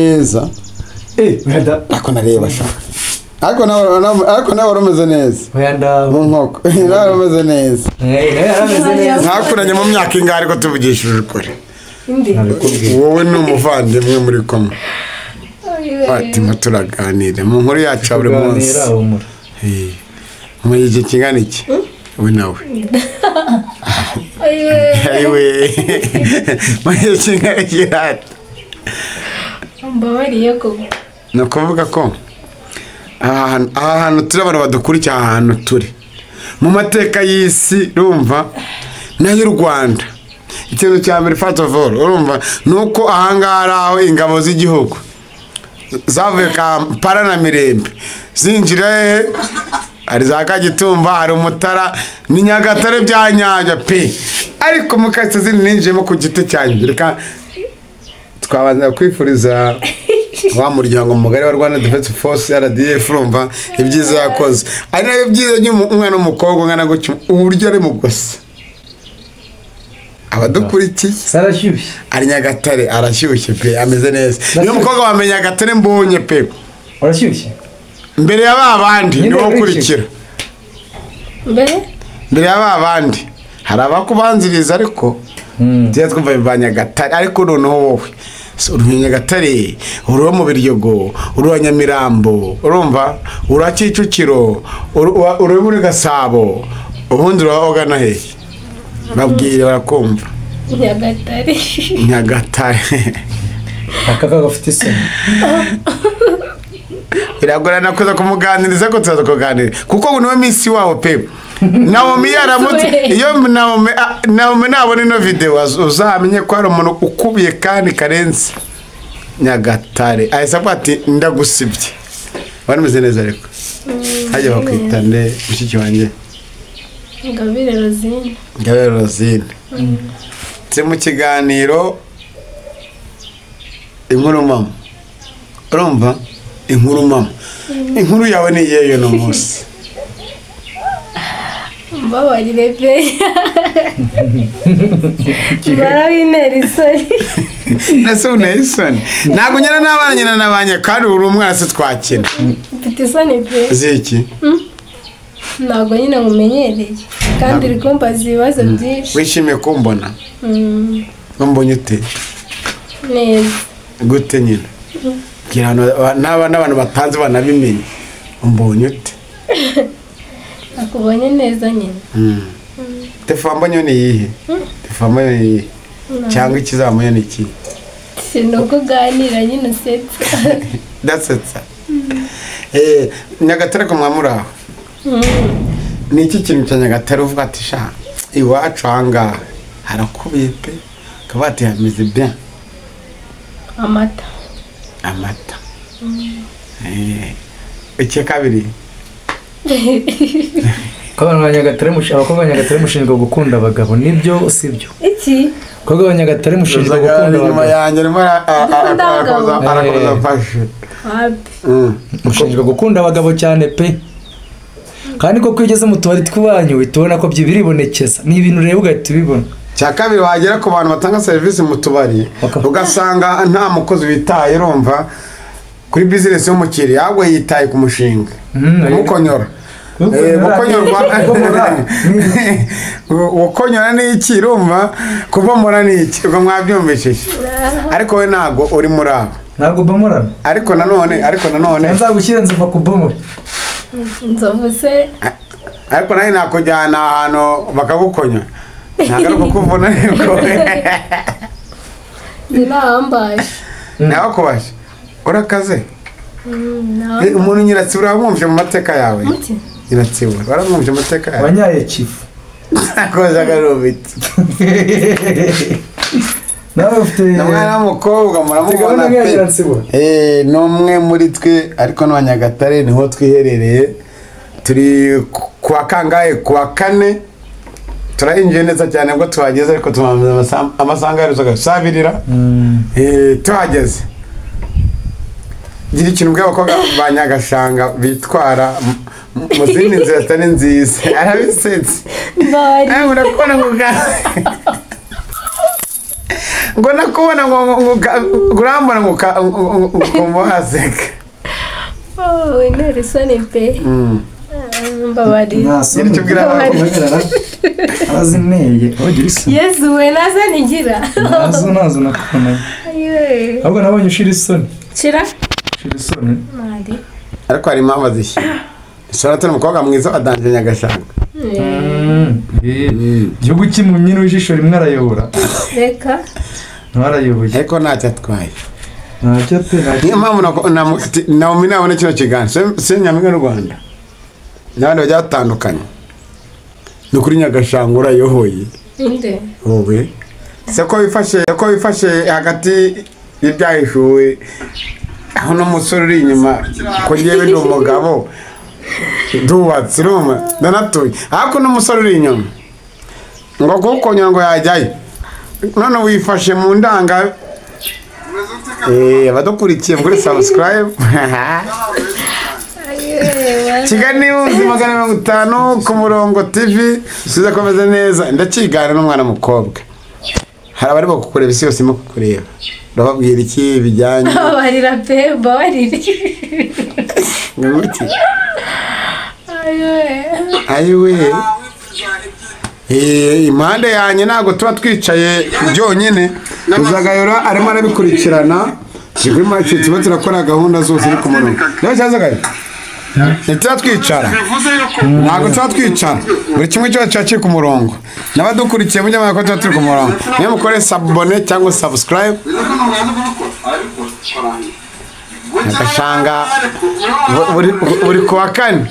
neza ako nareba sha ako nawe urumeze neza mu nkoko nawe urumeze neza ntakuranye mu myaka ingahe ariko tuvugishije ukuri wowe n'umuvandimwe muri kumwe watima turaganira mu nkuru yacu buri munsi mu gihe kingana iki we nawe ayiwe mu gihe kingana iki mbabariye ko ni ukuvuga ko aha hantu turi abantu badukurikira aha hantu turi mu mateka y'isi urumva n'ay'u Rwanda ikintu cya mbere first of all urumva ni uko ahangaha ari aho ingabo z'igihugu zavuye Kampala na Mirembe zinjira ari za Kagitumba hari Umutara ni Nyagatare bya nyanja pe ariko mukase zininjemo ku giti cyanjye reka twabanza kwifuriza wa muryango mugari wa Rwanda Defense Force RDF urumva ibyiza yakoze ari nayo byiza y'umwana w'umukobwa ngana gutyo uburyo ari mugose abadukurikiye sarashyushye ari Nyagatare arashyushye pe ameze neza niyo mukobwa wamenya Nyagatare mbonye pe arashyushye mbere ya babandi niwo kurikira mbere ya babandi hari abakubanziriza ariko tiya twumva ba Nyagatare ariko noneho wowe uri Nyagatare uri mu Biryogo uri Nyamirambo urumva uri Kicukiro uri muri Gasabo ubundi uragana hehe babwire barakumva Nyagatare akaka gafite isoni iragorana kuza kumuganiriza ko tuzaza kuganira kuko niwe minsi wawo pe Naomi yaramutse iyo Naomi nabona ino video uzamenye ko ari umuntu ukubiye kandi karenze Nyagatare ayisaba ati ndagusibye barimeze neza ariko haje bakwitane mushiki wanjye Ngabire Rosine tse mu kiganiro inkuru mama urumva inkuru mama inkuru yawe ni yeyo no munsi mbabarire pe barabinera isoni nase unaisoni ntago nyina n'abana nyina nabanye kandi uri umwana se twakina mfite isoni pe ziki ntago nyina mumenyereye kandi uri kumbaza ibibazo byinshi wishimiye kumbona mbonye ute neza gute nyina gira n'abantu batanze banabimenye mbonye ute akubonye neza nyine tefambonye ni yihe tefambonye ni yihe cyangwa ikizamuye ni iki sinuko ganira nyine usetsa dasetsa Nyagatare ko mwamuraho ni iki kintu cya Nyagatare uvuga ati sha iwacu hanga harakubiye pe kabati hameze bien amata icyo kabiri abakobwa b'Abanyagatare mushinzwe gukunda abagabo nibyo sibyo iki abakobwa b'Abanyagatare mushinzwe gukunda abagabo yanjye arakoza fashe mushinzwe gukunda abagabo cyane pe kandi ko kwigeze mu tubari tw'iwanyu bitubona ko biribonekeza ni ibintu rero ugahita ubibona cya kabiri wagera ku bantu batanga serivisi mu tubari ugasanga nta mukozi witaye urumva kuri business y'umukiriya ahubwo yitaye ku mushinga mukonyora ukonyora ni iki urumva kubomora ni iki ubwo mwabyumvishije ariko we ntago uri muri abo ntago bomora ariko nanone nzagushyira nzuva kubomora nzovu se ariko nawe nakujyana ahantu bakagukonya ntabwo ari ukukuvuna nibwo ntirambaye nawe kubasha urakaze umuntu nyiratsibura wamwumvise mu mateka yawe nyiratsibura waramwumvise mu mateka yawe wanyaye kifu akozaga rubiti nawe ufite umwana w'umukobwa muramubona pe ni umwe muri twe ariko ni Nyagatare niho twiherereye turi kuwa kangahe kuwa kane turahinjiye neza cyane ngo tuhageze ariko tumamaze amasanga yaruzaga sabirira tuhageze gira ikintu bw'abakobwa ba Nyagashanga bitwara mu zindi nzira zitari nziza arabisetse bari urakubona ngo ngo nakubona ngo urambona ngo umuhaseka. Oh, intera isoni pe. Mbabarira. Azineye ogira isoni. Yesu we naza nigira. Nazo nakubona. Ayiwe. Ahubwo nabonye ushira isoni. Shira Isoni. Mari. Ariko hari impamvu zishyira. Isora turi umukobwa mwiza wa Danje Nyagashanga. Igihugu cy'impumyi n'ijisho rimwe arayobora. Reka. Ntarayoboye. Ariko ntacyo atwaye. Ntacyo pe ntacyo. Niyo mpamvu Naomi nabona kino kiganiro se Nyampinga y'u Rwanda n'abandi bagiye batandukanye ni kuri Nyagashanga urayohoye. Inde. Wowe se ko wifashe hagati y'ibyahishuwe aho n'umusore uri inyuma ko ngewe ndi umugabo ndubatse urumva ndanatuye ariko n'umusore uri inyuma ngo kuko ngo yajyayo none wifashe mu ndanga abadukurikiye muri subscribe Kigali News 50 ku murongo TV siza komeze neza ndakigana n'umwana mukobwa hari abari bakukureba isi yose mo kukureba ndababwira iki bijyanye Barira pe barira Nguti Ayiwe impande yanjye ntabwo tuba twicaye byonyine uzagayora arimo arabikurikirana kigwi make tuba turakora gahunda zose iri ku murongo niba cyazagaye tuba twicara ntabwo tuba twicara buri kimwe cyose kiba kiri ku murongo n'abadukurikiye mujya mubona ko tuba turi ku murongo niyo mukore sabone cyangwa subscribe Nyagashanga buri kuwa kane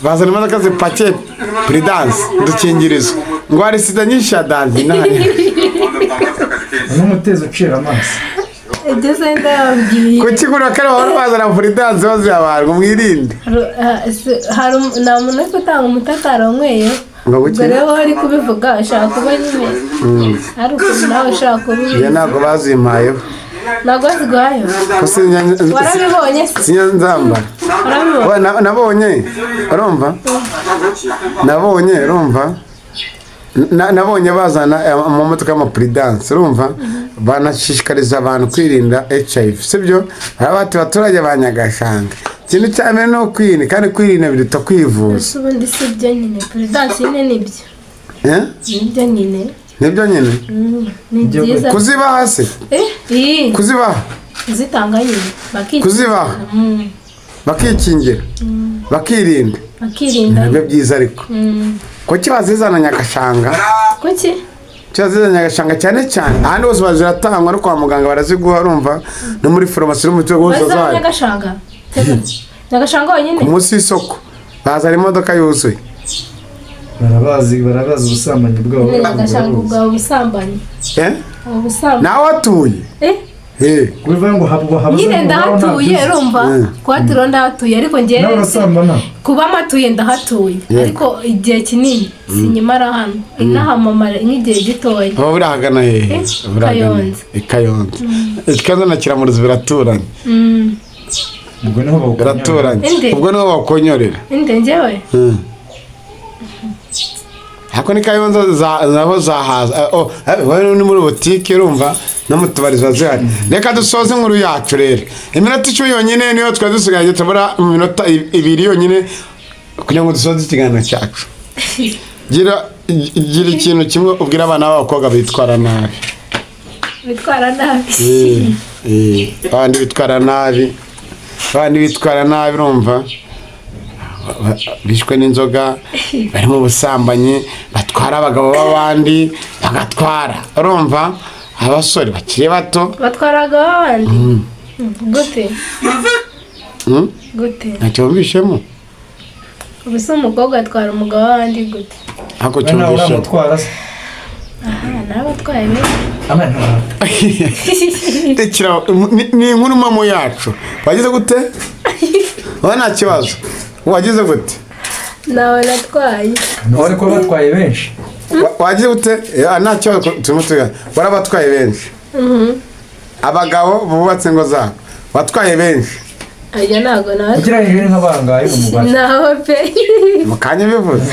bazana imodoka zipakiye Prudence udukingirizo ngo hari sida nyinshi ya Danje n'umutezi ucira amaso. Igeze ndababwiye. Kuki kuri kare wari bazana Prudence bazi abantu mwirinde. Hari na muntu utanga umutakara nkweyo. Ngo rero ari kubivuga ashaka kuba nyine. Ari ukuntu nawe ashaka kubivuga. Ye ntabwo bazimpayeho. Ntabwo zigwayo. Warabibonye se? Sinyanzamba. Nabonye. Urumva? Nabonye bazana mu motoka ya Prudence urumva banashishikariza abantu kwirinda HIV sibyo abati baturage ba Nyagashanga kintu cyane no kwirinda kandi kwirinda biruta kwivuza ubundi sibyo nyine Prudence nyine nibyo nibyo nyine ni byiza kuzibaha se kuzibaha zitanga nyine kuzibaha bakikingira bakirinda nibyo byiza ariko kuki bazizana Nyagashanga kuki cyazizana Nyagashanga cyane ahandi hose baziratangwa no kwa muganga baraziguha urumva no muri farumasi no mu tugo hose zayo Nyagashanga wenyine ku munsi y'isoko bazana imodoka yuzuye barabazi ubusambanyi bwabo Nyagashanga ubwo ubusambanyi nawe atuye kubivuga ngo haba nyine ndahatuye urumva kwatiro ndahatuye ariko ngewe kuba matuye ndahatuye ariko igihe kinini sinyimara hano inaha mama nk'igihe gitoya aba burahagana Kayonza ikaza na Kiramuruzi biraturanye ubwo niho bakonyorera inde ngewe hako ni Kayonza naho zahaza wowe ni muri boutique urumva no mutubariza zihari reka dusoze inkuru yacu rero iminota 10 yonyine niyo twari dusigaye tabura mu minota 2 yonyine kugira ngo dusoze ikiganiro cyacu gira ikintu kimwe ubwira abana b'abakobwa bitwara nabi abandi bitwara nabi urumva bishwe n'inzoga bari mu busambanyi batwara abagabo b'abandi bagatwara urumva abasore bakiri bato batwaraga abandi gute ntacyo wumvishemo ubuse umukobwa atwara umugabo w'abandi gute ako cyumvishemo n'abatwaye ni inkuru mamo yacu wagize gute wowe nta kibazo wagize gute nawe natwaye none ko batwaye benshi wagize gute nta kibazo tumutuga warabatwaye benshi abagabo bubatse ngo zabo watwaye benshi ajya ntabwo nawe ugereranyije nk'abangahe mu mubare naho pe mu kanya bivuze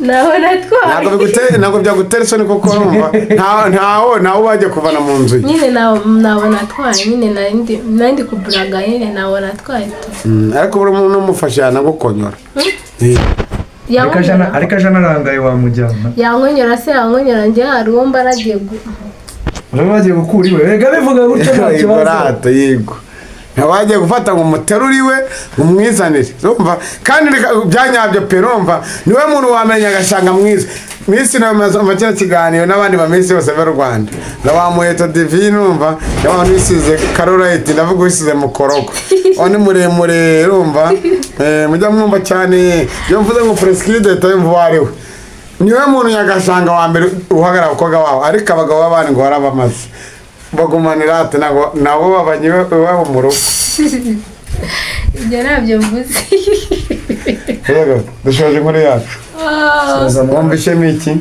naho natwaye ntabwo byagutera isoni kuko urumva ntawe wajya kuvana mu nzu ye nyine nabo natwaye nyine nari kuburaga nyine nabo natwaye ariko buri muntu umufashe yanagukonyora ariko aje anarangaye wamujyana yankonyora se yankonyora njye hari uwo mba nagiye bagiye gukura iwe rega bivuga gutyo nta kibazo yego ntabagiye gufata ngo umuterure iwe umwizanire urumva kandi byanyabyo pe urumva niwe muntu wamenya agasanga mwiza minsi nawe makina kiganiro n'abandi ba minsi bose b'u Rwanda ndabamuheta divine urumva y'abantu bisize Carolite ndavuga bisize mukorogo oni muremure urumva mujya mwumva cyane iyo mvuze ngo Preskide tayumva wariwe niwe muntu yagasanga wa mbere uhagarara abakobwa wabo ariko abagabo b'abandi ngo barabamaze bagumanira ati nabo babanye iwabo mu rugo ibyo ntabyo mvuze rero dushoje inkuru yacu wumvishemo iki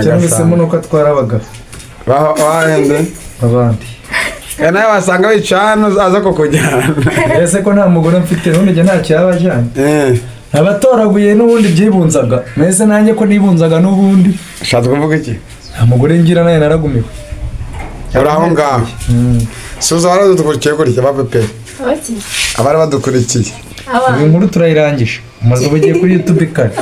cyangwa se nuko atwara abagabo bahende abandi nawe wasanga wicaye hano aza kukujyana ese ko nta mugore mfite n'ubundi njye ntacyo yaba ajyanye abatoraguye n'ubundi byibunzaga mbese nanjye ko nibunzaga n'ubundi ushatse kuvuga iki nta mugore ngira nawe naragumiwe uri aho ngaho suza baradukurikiye gutya ba pepe abari badukurikiye iyi nkuru turayirangije umaze ubugiye kuri YouTube kare